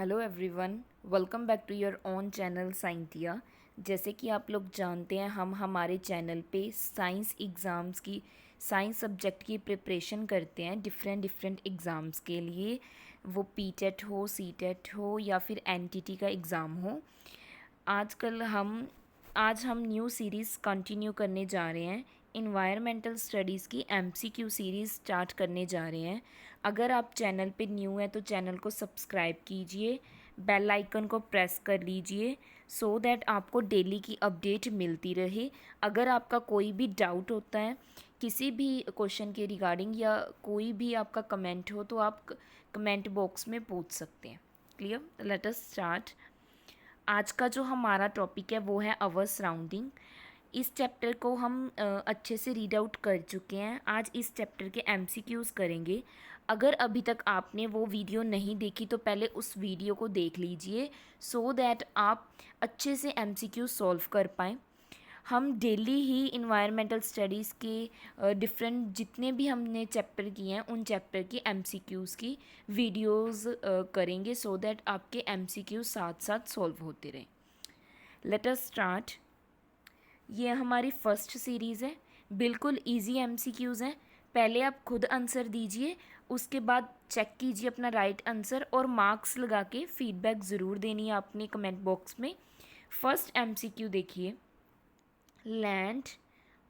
Hello everyone, welcome back to your own channel Scientia. जैसे कि आप लोग जानते हैं, हम हमारे चैनल पे साइंस एग्ज़ाम्स की साइंस सब्जेक्ट की प्रिपरेशन करते हैं डिफरेंट एग्ज़ाम्स के लिए। वो पीटेट हो, सीटेट हो या फिर एनटीटी का एग्ज़ाम हो। आज हम न्यू सीरीज़ कंटिन्यू करने जा रहे हैं। इन्वायरमेंटल स्टडीज़ की एमसीक्यू सीरीज़ स्टार्ट करने जा रहे हैं। अगर आप चैनल पे न्यू हैं तो चैनल को सब्सक्राइब कीजिए, बेल आइकन को प्रेस कर लीजिए सो दैट आपको डेली की अपडेट मिलती रहे। अगर आपका कोई भी डाउट होता है किसी भी क्वेश्चन के रिगार्डिंग या कोई भी आपका कमेंट हो तो आप कमेंट बॉक्स में पूछ सकते हैं। क्लियर? Let us start. आज का जो हमारा टॉपिक है वो है अवर सराउंडिंग। इस चैप्टर को हम अच्छे से रीड आउट कर चुके हैं। आज इस चैप्टर के एमसीक्यूज़ करेंगे। अगर अभी तक आपने वो वीडियो नहीं देखी तो पहले उस वीडियो को देख लीजिए सो दैट आप अच्छे से एमसीक्यू सॉल्व कर पाएँ। हम डेली ही इन्वायरमेंटल स्टडीज़ के डिफरेंट जितने भी हमने चैप्टर किए हैं उन चैप्टर की एमसीक्यूज़ की वीडियोस करेंगे सो दैट आपके एमसीक्यू साथ साथ सॉल्व होते रहें। Let us start. ये हमारी फर्स्ट सीरीज़ है, बिल्कुल इजी एमसीक्यूज़ हैं। पहले आप खुद आंसर दीजिए, उसके बाद चेक कीजिए अपना राइट आंसर और मार्क्स लगा के फीडबैक ज़रूर देनी है आपने कमेंट बॉक्स में। फर्स्ट एमसीक्यू देखिए। Land,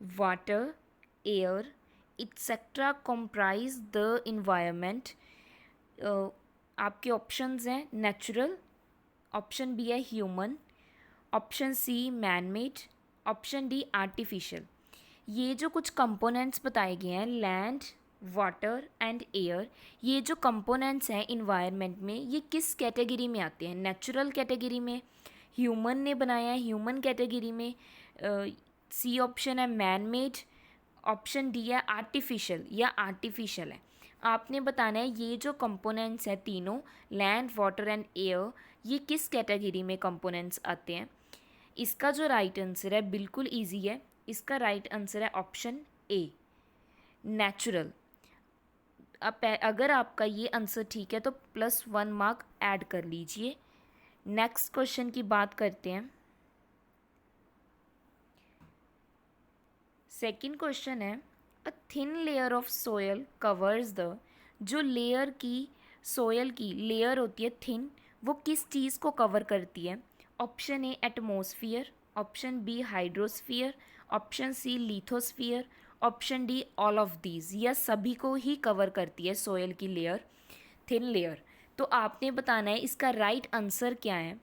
water, air etcetera comprise the environment. आपके ऑप्शंस हैं नेचुरल, ऑप्शन बी है human, option C man made, option D artificial. ये जो कुछ कंपोनेंट्स बताए गए हैं लैंड, वाटर एंड एयर, ये जो कंपोनेंट्स हैं इन्वायरमेंट में ये किस कैटेगरी में आते हैं? नेचुरल कैटेगरी में, ह्यूमन ने बनाया है ह्यूमन कैटेगरी में, सी ऑप्शन है मैन मेड, ऑप्शन डी है आर्टिफिशियल या आर्टिफिशियल है। आपने बताना है ये जो कंपोनेंट्स हैं तीनों लैंड, वाटर एंड एयर, ये किस कैटेगरी में कंपोनेंट्स आते हैं। इसका जो राइट आंसर है बिल्कुल इजी है। इसका राइट आंसर है ऑप्शन ए, नेचुरल। अब अगर आपका ये आंसर ठीक है तो +1 मार्क ऐड कर लीजिए। नेक्स्ट क्वेश्चन की बात करते हैं। सेकंड क्वेश्चन है a thin layer of soil covers the. जो लेयर की सोयल की लेयर होती है थिन, वो किस चीज़ को कवर करती है? Option A atmosphere, option B hydrosphere, option C lithosphere, option D all of these. यह सभी को ही कवर करती है सोयल की लेयर, थिन लेयर। तो आपने बताना है इसका राइट आंसर क्या है।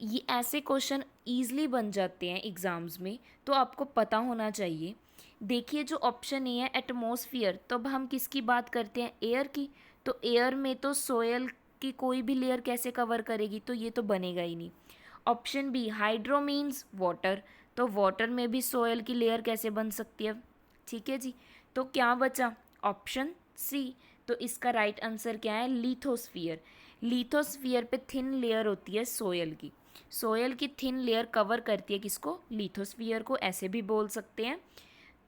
ये ऐसे क्वेश्चन ईज़िली बन जाते हैं एग्ज़ाम्स में, तो आपको पता होना चाहिए। देखिए जो ऑप्शन ए है एटमॉस्फियर, तो अब हम किसकी बात करते हैं? एयर की। तो एयर में तो सोयल की कोई भी लेयर कैसे कवर करेगी, तो ये तो बनेगा ही नहीं। Option B hydro means water, तो वाटर में भी सोयल की लेयर कैसे बन सकती है? ठीक है जी। तो क्या बचा? Option C. तो इसका राइट आंसर क्या है? लिथोस्फियर। लिथोस्फियर पे थिन लेयर होती है सोयल की। सोयल की थिन लेयर कवर करती है किसको? लिथोस्फियर को, ऐसे भी बोल सकते हैं।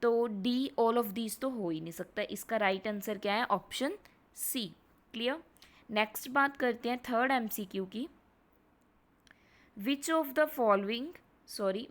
तो डी ऑल ऑफ दीज तो हो ही नहीं सकता। इसका राइट आंसर क्या है? Option C. क्लियर? नेक्स्ट बात करते हैं थर्ड एमसीक्यू की। Which of the following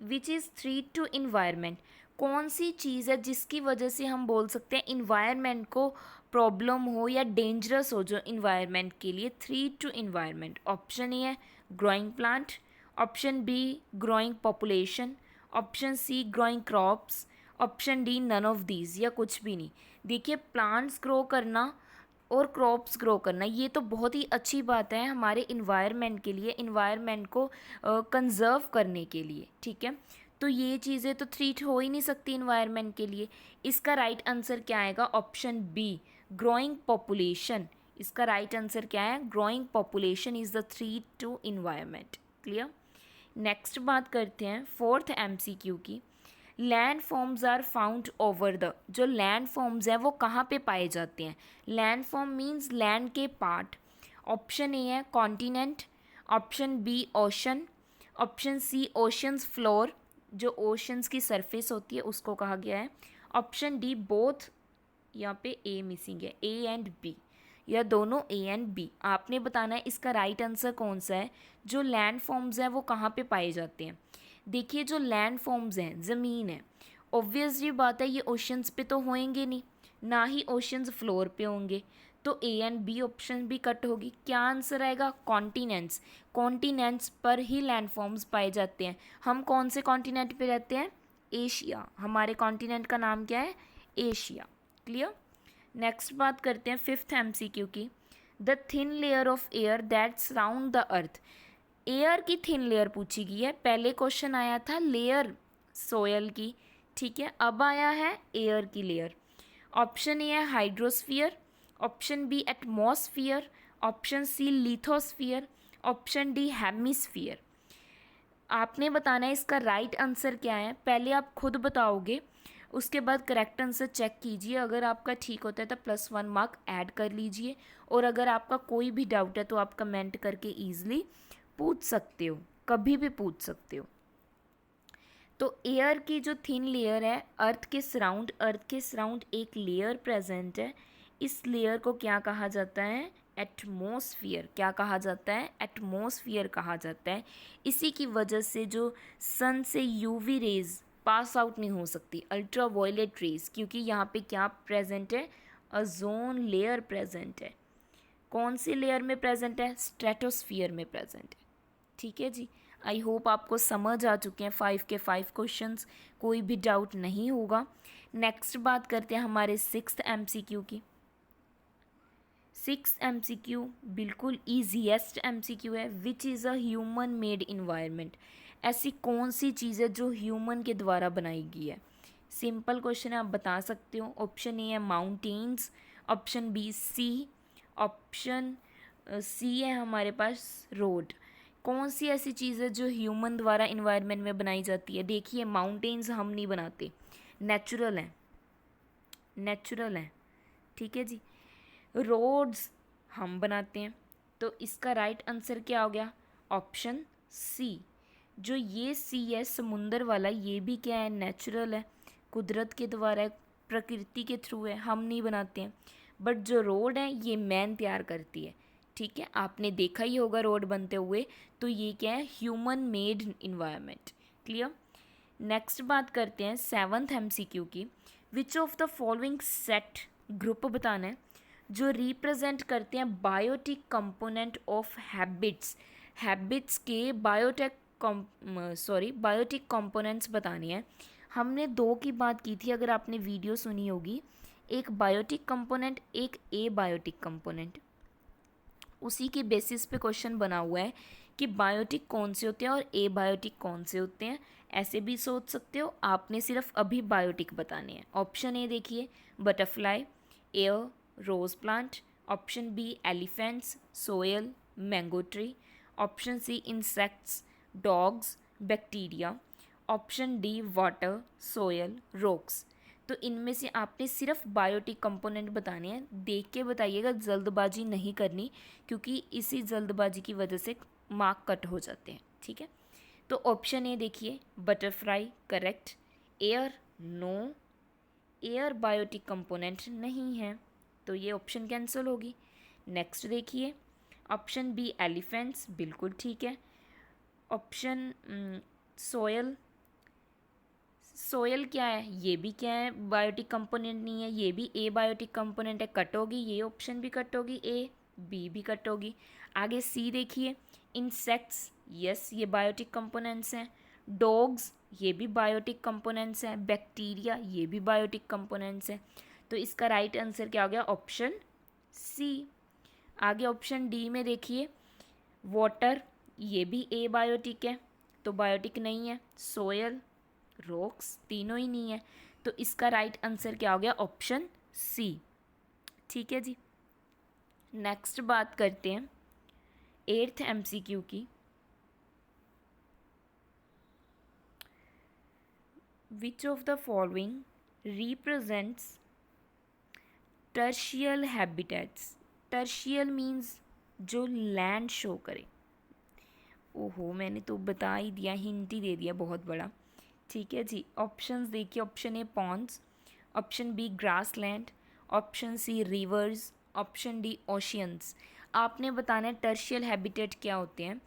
which is threat to environment. कौन सी चीज़ है जिसकी वजह से हम बोल सकते हैं इन्वायरमेंट को प्रॉब्लम हो या डेंजरस हो जो इन्वायरमेंट के लिए? Threat to environment. Option A है growing plant, option B growing population, option C growing crops, option D none of these या कुछ भी नहीं। देखिए प्लांट्स ग्रो करना और क्रॉप्स ग्रो करना ये तो बहुत ही अच्छी बात है हमारे इन्वायरमेंट के लिए, इन्वायरमेंट को कंजर्व करने के लिए। ठीक है, तो ये चीज़ें तो थ्रीट हो ही नहीं सकती इन्वायरमेंट के लिए। इसका राइट आंसर क्या आएगा? Option B growing population. इसका राइट आंसर क्या है? Growing population is the threat to environment. Clear? Next बात करते हैं फोर्थ एमसीक्यू की। Land forms are found over the. जो लैंड फॉर्म्स हैं वो कहाँ पे पाए जाते हैं? लैंड फॉर्म मीन्स लैंड के पार्ट। ऑप्शन ए है continent, option B ocean, option C oceans floor, जो ओशंस की सरफेस होती है उसको कहा गया है, ऑप्शन डी बोथ। यहाँ पे ए मिसिंग है, ए एंड बी। या दोनों ए एंड बी। आपने बताना है इसका राइट आंसर कौन सा है। जो लैंड फॉर्म्स हैं वो कहाँ पे पाए जाते हैं। देखिए जो लैंड फॉर्म्स हैं, ज़मीन है, ऑब्वियसली बात है ये ओशंस पे तो होंगे नहीं, ना ही ओशंस फ्लोर पे होंगे, तो ए एंड बी ऑप्शन भी कट होगी। क्या आंसर आएगा? कॉन्टिनेंट्स। कॉन्टिनेंट्स पर ही लैंडफॉर्म्स पाए जाते हैं। हम कौन से कॉन्टिनेंट पे रहते हैं? एशिया। हमारे कॉन्टिनेंट का नाम क्या है? एशिया। क्लियर। नेक्स्ट बात करते हैं फिफ्थ एमसीक्यू की। The thin layer of air that surround the earth. Air की थिन लेयर पूछी गई है। पहले क्वेश्चन आया था लेयर सोयल की, ठीक है, अब आया है एयर की लेयर। ऑप्शन ए है hydrosphere, option B atmosphere, option C lithosphere, option D hemisphere. आपने बताना है इसका राइट आंसर क्या है। पहले आप खुद बताओगे, उसके बाद करेक्ट आंसर चेक कीजिए। अगर आपका ठीक होता है तो +1 मार्क ऐड कर लीजिए, और अगर आपका कोई भी डाउट है तो आप कमेंट करके ईजिली पूछ सकते हो, कभी भी पूछ सकते हो। तो एयर की जो थिन लेयर है अर्थ के सराउंड एक लेयर प्रेजेंट है। इस लेयर को क्या कहा जाता है? एटमॉस्फियर। क्या कहा जाता है? एटमॉस्फियर कहा जाता है। इसी की वजह से जो सन से यूवी रेज पास आउट नहीं हो सकती, अल्ट्रा वायलेट रेज, क्योंकि यहाँ पे क्या प्रेजेंट है? ओजोन लेयर प्रेजेंट है। कौन सी लेयर में प्रेजेंट है? स्ट्रेटोस्फियर में प्रेजेंट है। ठीक है जी। आई होप आपको समझ आ चुके हैं 5 के 5 क्वेश्चंस, कोई भी डाउट नहीं होगा। नेक्स्ट बात करते हैं हमारे 6th एमसीक्यू की। 6th एमसीक्यू बिल्कुल ईजीएस्ट एमसीक्यू है। Which is a human made environment. ऐसी कौन सी चीज़ है जो ह्यूमन के द्वारा बनाई गई है? सिंपल क्वेश्चन है, आप बता सकते हो। ऑप्शन ए है mountains, option B sea, option C है हमारे पास रोड। कौन सी ऐसी चीज़ है जो ह्यूमन द्वारा इन्वायरमेंट में बनाई जाती है? देखिए माउंटेन्स हम नहीं बनाते, नेचुरल हैं, नेचुरल हैं, ठीक है जी। रोड्स हम बनाते हैं। तो इसका राइट आंसर क्या हो गया? Option C. जो ये सी है समुंदर वाला, ये भी क्या है? नेचुरल है, कुदरत के द्वारा है, प्रकृति के थ्रू है, हम नहीं बनाते हैं। बट जो रोड है ये मैन तैयार करती है, ठीक है, आपने देखा ही होगा रोड बनते हुए। तो ये क्या है? Human made environment. Clear. Next बात करते हैं 7th एमसीक्यू की। Which of the following set group बताना है जो रिप्रेजेंट करते हैं biotic component of habits. Habits के बायोटिक कंपोनेंट्स बताने हैं। हमने 2 की बात की थी, अगर आपने वीडियो सुनी होगी, एक बायोटिक कंपोनेंट, एक ए बायोटिक कंपोनेंट। उसी के बेसिस पे क्वेश्चन बना हुआ है कि बायोटिक कौन से होते हैं और ए बायोटिक कौन से होते हैं। ऐसे भी सोच सकते हो, आपने सिर्फ अभी बायोटिक बताने हैं। ऑप्शन ए देखिए, butterfly, air, rose plant. Option B elephants, soil, mango tree. Option C insects, dogs, bacteria. Option D water, soil, rocks. तो इनमें से आपने सिर्फ बायोटिक कंपोनेंट बताने हैं। देख के बताइएगा, जल्दबाजी नहीं करनी, क्योंकि इसी जल्दबाजी की वजह से मार्क कट हो जाते हैं, ठीक है। तो ऑप्शन ए देखिए, butterfly correct. Air no, air biotic component नहीं है, तो ये ऑप्शन कैंसिल होगी। नेक्स्ट देखिए, ऑप्शन बी एलिफेंट्स, बिल्कुल ठीक है। ऑप्शन सोयल, सोयल क्या है? ये भी क्या है? बायोटिक कंपोनेंट नहीं है। ये भी ए बायोटिक कंपोनेंट है, कट होगी। ये ऑप्शन भी कट होगी, ए बी भी कट होगी। आगे सी देखिए, इंसेक्ट्स, यस ये बायोटिक कंपोनेंट्स हैं। डॉग्स, ये भी बायोटिक कंपोनेंट्स हैं। बैक्टीरिया, ये भी बायोटिक कंपोनेंट्स हैं। तो इसका राइट आंसर क्या हो गया? Option C. आगे ऑप्शन डी में देखिए, वाटर, ये भी ए बायोटिक है, तो बायोटिक नहीं है। सोयल, रॉक्स, तीनों ही नहीं है, तो इसका राइट आंसर क्या हो गया? ऑप्शन सी, ठीक है जी। नेक्स्ट बात करते हैं 8th एमसीक्यू की। Which of the following represents टर्शियल habitats. टर्शियल means जो लैंड शो करे। ओहो, मैंने तो बता ही दिया, हिंट ही दे दिया बहुत बड़ा, ठीक है जी। ऑप्शंस देखिए, option A ponds, option B grassland, option C rivers, option D oceans. आपने बताना है टर्शियल हैबिटेट क्या होते हैं।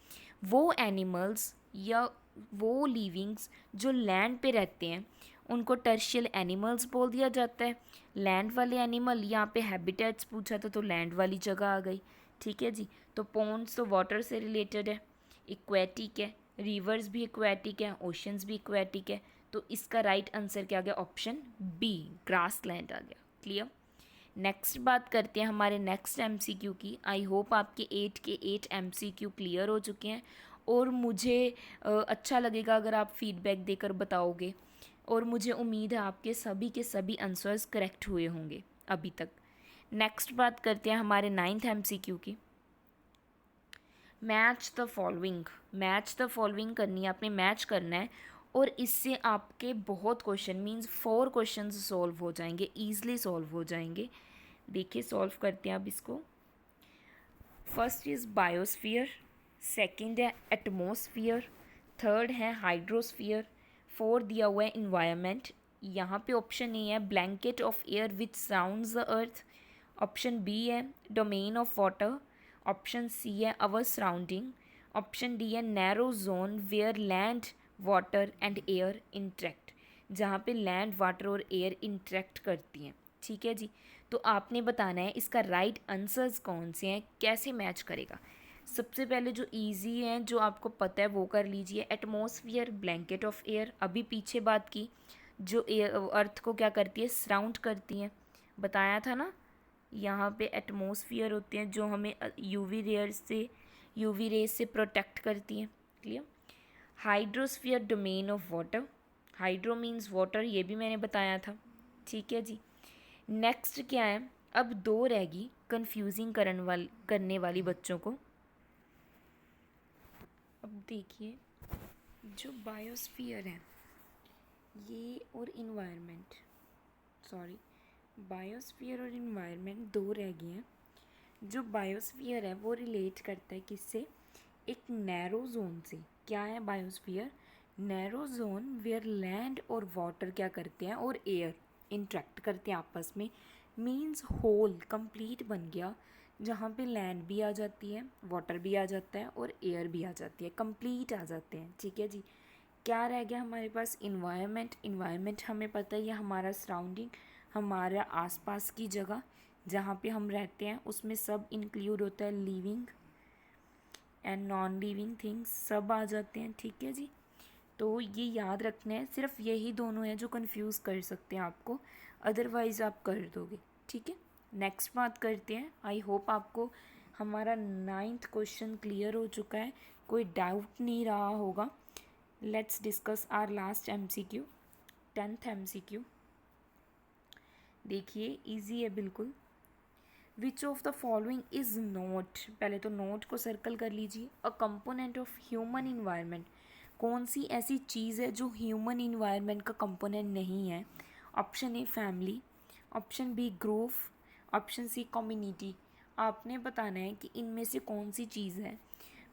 वो एनिमल्स या वो लिविंग्स जो लैंड पे रहते हैं उनको टर्शियल एनिमल्स बोल दिया जाता है। लैंड वाले एनिमल, यहाँ पे हैबिटेट्स पूछा था तो लैंड वाली जगह आ गई। ठीक है जी। तो पॉन्ड्स तो वाटर से रिलेटेड है, इक्वेटिक है, रिवर्स भी इक्वेटिक है, ओशंस भी इक्वेटिक है। तो इसका राइट आंसर क्या आ गया? ऑप्शन बी, ग्रास लैंड आ गया। क्लियर। नेक्स्ट बात करते हैं हमारे नेक्स्ट एमसीक्यू की। आई होप आपके 8 के 8 एमसीक्यू क्लियर हो चुके हैं और मुझे अच्छा लगेगा अगर आप फीडबैक देकर बताओगे, और मुझे उम्मीद है आपके सभी के सभी आंसर्स करेक्ट हुए होंगे अभी तक। नेक्स्ट बात करते हैं हमारे 9th एमसीक्यू की। Match the following. Match the following करनी है, आपने मैच करना है और इससे आपके बहुत क्वेश्चन मीन्स 4 क्वेश्चन सॉल्व हो जाएंगे, ईजिली सॉल्व हो जाएंगे। देखिए सॉल्व करते हैं आप इसको। फर्स्ट इज़ बायोस्फीयर, सेकंड है एटमॉस्फियर, थर्ड है हाइड्रोस्फीयर, फोर्थ दिया हुआ है इन्वायरमेंट। यहाँ पे ऑप्शन ए है blanket of air which surrounds the earth, option B है domain of water, option C है अवर सराउंडिंग, ऑप्शन डी है narrow zone where land water and air interact, जहाँ पे लैंड वाटर और air interact करती हैं। ठीक है जी। तो आपने बताना है इसका राइट आंसर्स कौन से हैं, कैसे मैच करेगा। सबसे पहले जो इजी है, जो आपको पता है वो कर लीजिए। एटमॉस्फियर ब्लैंकेट ऑफ एयर, अभी पीछे बात की, जो एयर अर्थ को क्या करती है, सराउंड करती हैं, बताया था ना। यहाँ पे एटमॉस्फियर होते हैं जो हमें यूवी रेज से प्रोटेक्ट करती हैं। Clear. Hydrosphere domain of water, hydro means water, ये भी मैंने बताया था। ठीक है जी। नेक्स्ट क्या है, अब 2 रहेगी कंफ्यूजिंग करने वाली बच्चों को। अब देखिए जो बायोस्फीयर है ये और इन्वायरमेंट, सॉरी, बायोस्फीयर और इन्वायरमेंट 2 रह गए हैं। जो बायोस्फीयर है वो रिलेट करता है किससे, एक नैरो जोन से। क्या है biosphere? Narrow zone where land और वाटर क्या करते हैं और एयर इंटरेक्ट करते हैं आपस में, मीन्स होल कंप्लीट बन गया, जहाँ पे लैंड भी आ जाती है, वाटर भी आ जाता है और एयर भी आ जाती है, कंप्लीट आ जाते हैं। ठीक है जी। क्या रह गया हमारे पास? इन्वायरमेंट। इन्वायरमेंट हमें पता है ये हमारा सराउंडिंग, हमारा आसपास की जगह जहाँ पे हम रहते हैं, उसमें सब इंक्लूड होता है, living and non living things सब आ जाते हैं। ठीक है जी। तो ये याद रखना है, सिर्फ यही दोनों हैं जो कंफ्यूज कर सकते हैं आपको, अदरवाइज आप कर दोगे। ठीक है। नेक्स्ट बात करते हैं। आई होप आपको हमारा 9th क्वेश्चन क्लियर हो चुका है, कोई डाउट नहीं रहा होगा। Let's discuss our last MCQ, 10th MCQ. देखिए इजी है बिल्कुल। Which of the following is not, पहले तो नोट को सर्कल कर लीजिए, a component of human environment. कौन सी ऐसी चीज़ है जो ह्यूमन इन्वायरमेंट का कंपोनेंट नहीं है? Option A family, option B group, option C community. आपने बताना है कि इनमें से कौन सी चीज़ है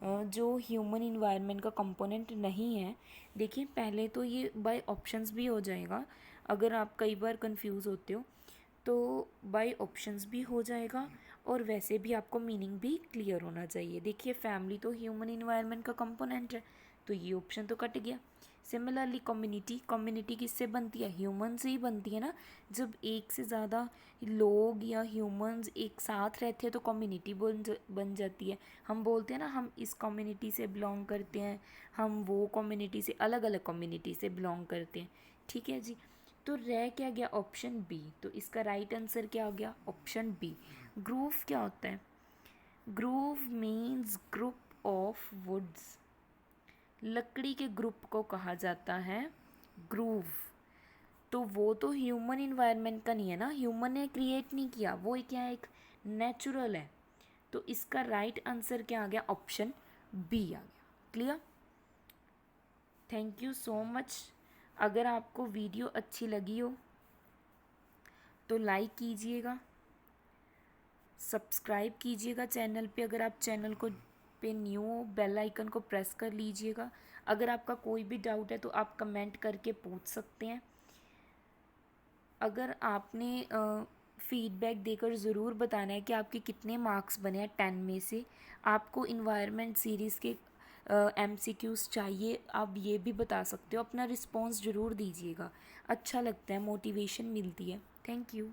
जो ह्यूमन इन्वायरमेंट का कंपोनेंट नहीं है। देखिए पहले तो ये बाय ऑप्शंस भी हो जाएगा, अगर आप कई बार कंफ्यूज होते हो तो बाय ऑप्शंस भी हो जाएगा, और वैसे भी आपको मीनिंग भी क्लियर होना चाहिए। देखिए फैमिली तो ह्यूमन इन्वायरमेंट का कंपोनेंट है, तो ये ऑप्शन तो कट गया। सिमिलरली कम्युनिटी, कम्युनिटी किससे बनती है? ह्यूमन से ही बनती है ना। जब एक से ज़्यादा लोग या ह्यूमंस एक साथ रहते हैं तो कम्युनिटी बन जाती है। हम बोलते हैं ना हम इस कम्युनिटी से बिलोंग करते हैं, हम वो कम्युनिटी से, अलग अलग कम्युनिटी से बिलोंग करते हैं। ठीक है जी। तो रह क्या गया? Option B. तो इसका राइट आंसर क्या हो गया? Option B. ग्रूव क्या होता है? Grove means group of woods, लकड़ी के ग्रुप को कहा जाता है ग्रूव। तो वो तो ह्यूमन इन्वायरमेंट का नहीं है ना, ह्यूमन ने क्रिएट नहीं किया, वो क्या है, एक नेचुरल है। तो इसका राइट आंसर क्या आ गया? ऑप्शन बी आ गया। Clear. Thank you so much. अगर आपको वीडियो अच्छी लगी हो तो लाइक कीजिएगा, सब्सक्राइब कीजिएगा चैनल पे, अगर आप चैनल को पे न्यू हो, बेल आइकन को प्रेस कर लीजिएगा। अगर आपका कोई भी डाउट है तो आप कमेंट करके पूछ सकते हैं। अगर आपने फीडबैक देकर ज़रूर बताना है कि आपके कितने मार्क्स बने हैं 10 में से। आपको इन्वायरमेंट सीरीज़ के MCQs चाहिए, आप ये भी बता सकते हो। अपना रिस्पॉन्स ज़रूर दीजिएगा, अच्छा लगता है, मोटिवेशन मिलती है। Thank you.